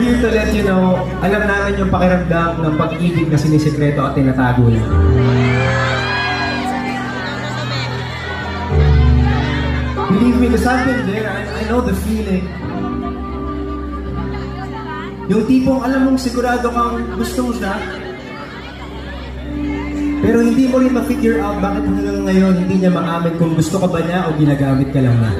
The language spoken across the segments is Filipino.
here to let you know, alam namin yung pakiramdam ng pag-ibig na sinisikreto at tinatago lang. Believe me, because I've been there, I know the feeling. Yung tipong alam mong sigurado kang gusto mo siya, pero hindi mo rin ma-figure out bakit hanggang ngayon hindi niya maamin kung gusto ka ba niya o ginagamit ka lang na.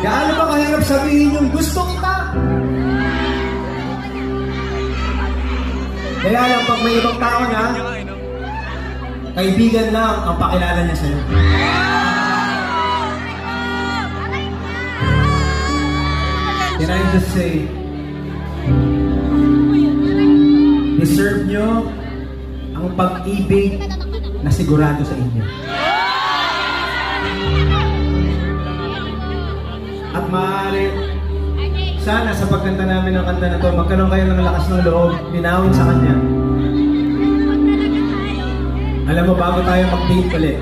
Gaano ba kahirap sabihin yung gusto kita? Kaya lang pag may ibang tao na, kaibigan lang ang pakilala niya sa'yo. Can I just say, deserve nyo ang pag-ibig na sigurado sa inyo. At maaari, sana sa pagkanta namin ng kanta na to, magkaroon kayo ng lakas ng loob, linawin sa kanya. Alam mo, bago tayo mag-date ulit,